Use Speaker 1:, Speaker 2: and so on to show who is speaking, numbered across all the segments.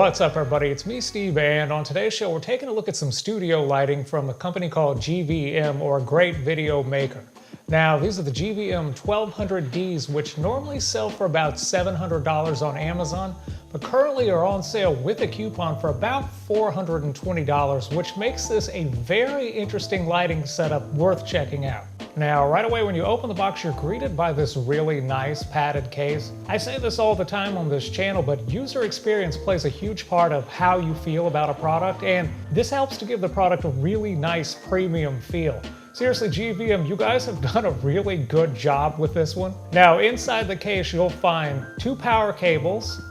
Speaker 1: What's up, everybody? It's me, Steve, and on today's show, we're taking a look at some studio lighting from a company called GVM, or Great Video Maker. Now, these are the GVM 1200Ds, which normally sell for about $700 on Amazon, but currently are on sale with a coupon for about $420, which makes this a very interesting lighting setup worth checking out. Now, right away when you open the box, you're greeted by this really nice padded case. I say this all the time on this channel, but user experience plays a huge part of how you feel about a product, and this helps to give the product a really nice premium feel. Seriously, GVM, you guys have done a really good job with this one. Now, inside the case, you'll find 2 power cables,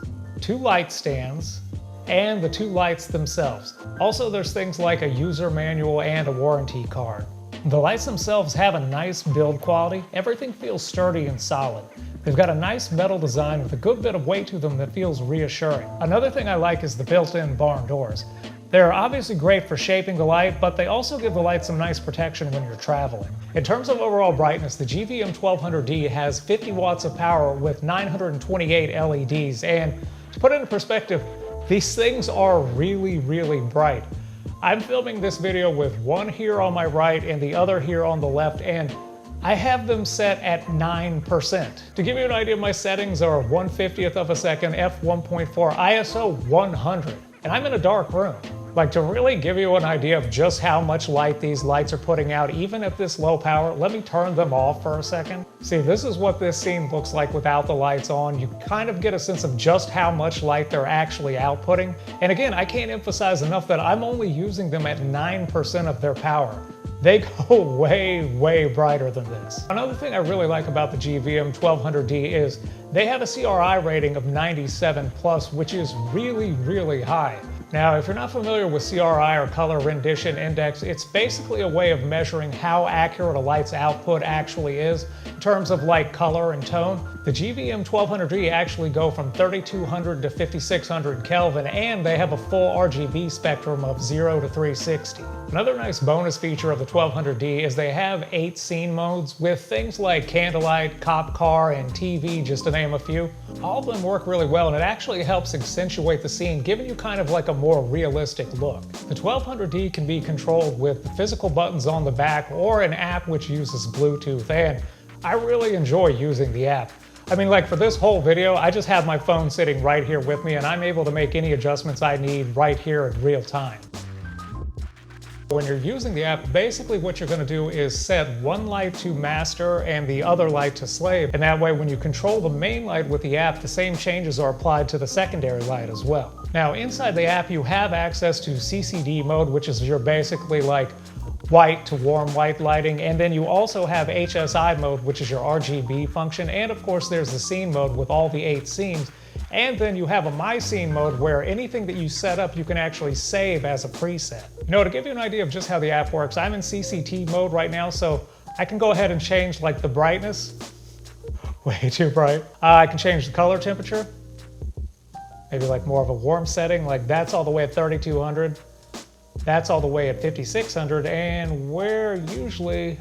Speaker 1: 2 light stands, and the 2 lights themselves. Also, there's things like a user manual and a warranty card. The lights themselves have a nice build quality. Everything feels sturdy and solid. They've got a nice metal design with a good bit of weight to them that feels reassuring. Another thing I like is the built-in barn doors. They're obviously great for shaping the light, but they also give the light some nice protection when you're traveling. In terms of overall brightness, the GVM 1200D has 50 watts of power with 928 LEDs, and to put it in perspective, these things are really, really bright. I'm filming this video with one here on my right and the other here on the left, and I have them set at 9%. To give you an idea, my settings are 1/50th of a second, f1.4, ISO 100, and I'm in a dark room. Like, to really give you an idea of just how much light these lights are putting out, even at this low power, let me turn them off for a second. See, this is what this scene looks like without the lights on. You kind of get a sense of just how much light they're actually outputting. And again, I can't emphasize enough that I'm only using them at 9% of their power. They go way, way brighter than this. Another thing I really like about the GVM 1200D is they have a CRI rating of 97 plus, which is really, really high. Now, if you're not familiar with CRI, or color rendition index, it's basically a way of measuring how accurate a light's output actually is in terms of light color and tone. The GVM 1200D actually go from 3200 to 5600 Kelvin, and they have a full RGB spectrum of 0 to 360. Another nice bonus feature of the 1200D is they have 8 scene modes with things like candlelight, cop car, and TV, just to name a few. All of them work really well, and it actually helps accentuate the scene, giving you kind of like a more realistic look. The 1200D can be controlled with the physical buttons on the back or an app which uses Bluetooth, and I really enjoy using the app. I mean, like, for this whole video, I just have my phone sitting right here with me, and I'm able to make any adjustments I need right here in real time. When you're using the app, basically what you're going to do is set one light to master and the other light to slave. And that way, when you control the main light with the app, the same changes are applied to the secondary light as well. Now, inside the app, you have access to CCD mode, which is your basically like white to warm white lighting. And then you also have HSI mode, which is your RGB function. And of course, there's the scene mode with all the 8 scenes. And then you have a My Scene mode where anything that you set up, you can actually save as a preset. You know, to give you an idea of just how the app works, I'm in CCT mode right now, so I can go ahead and change like the brightness. Way too bright. I can change the color temperature. Maybe like more of a warm setting, like that's all the way at 3200. That's all the way at 5600, and we're usually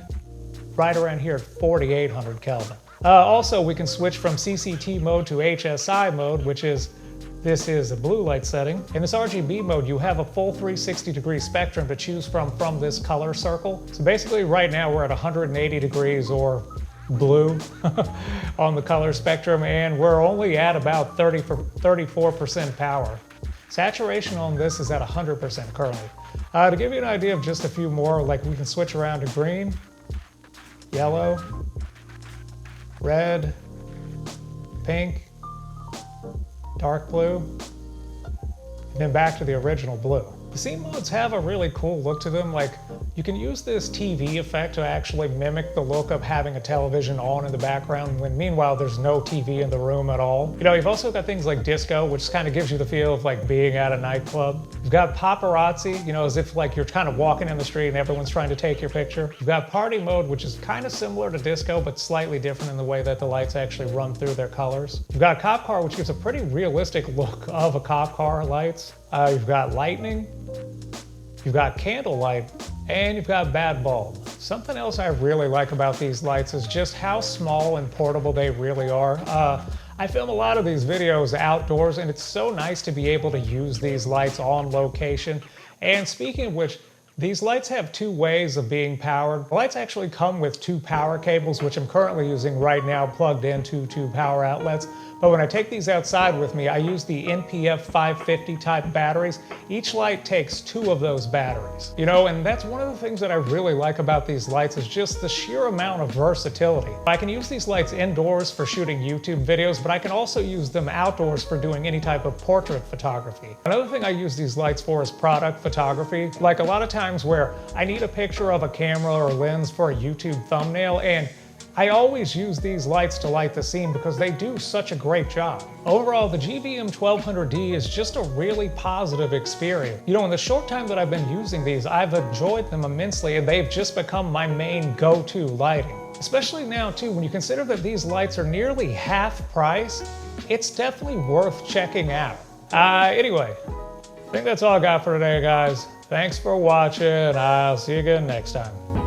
Speaker 1: right around here at 4800 Kelvin. Also, we can switch from CCT mode to HSI mode, this is a blue light setting. In this RGB mode, you have a full 360-degree spectrum to choose from this color circle. So basically, right now, we're at 180 degrees or blue on the color spectrum, and we're only at about 34% power. Saturation on this is at 100% currently. To give you an idea of just a few more, like we can switch around to green, yellow, red, pink, dark blue, and then back to the original blue. The scene modes have a really cool look to them. Like, you can use this TV effect to actually mimic the look of having a television on in the background when meanwhile there's no TV in the room at all. You know, you've also got things like disco, which kind of gives you the feel of like being at a nightclub. You've got paparazzi, you know, as if like you're kind of walking in the street and everyone's trying to take your picture. You've got party mode, which is kind of similar to disco, but slightly different in the way that the lights actually run through their colors. You've got cop car, which gives a pretty realistic look of a cop car lights. You've got lightning, you've got candlelight, and you've got bad bulb. Something else I really like about these lights is just how small and portable they really are. I film a lot of these videos outdoors, and it's so nice to be able to use these lights on location. And speaking of which, these lights have two ways of being powered. The lights actually come with two power cables, which I'm currently using right now plugged into two power outlets. But when I take these outside with me, I use the NPF 550 type batteries. Each light takes two of those batteries. You know, and that's one of the things that I really like about these lights is just the sheer amount of versatility. I can use these lights indoors for shooting YouTube videos, but I can also use them outdoors for doing any type of portrait photography. Another thing I use these lights for is product photography. Like a lot of times where I need a picture of a camera or lens for a YouTube thumbnail, and I always use these lights to light the scene because they do such a great job. Overall, the GVM 1200D is just a really positive experience. You know, in the short time that I've been using these, I've enjoyed them immensely, and they've just become my main go-to lighting. Especially now too, when you consider that these lights are nearly half price, it's definitely worth checking out. Anyway, I think that's all I got for today, guys. Thanks for watching. I'll see you again next time.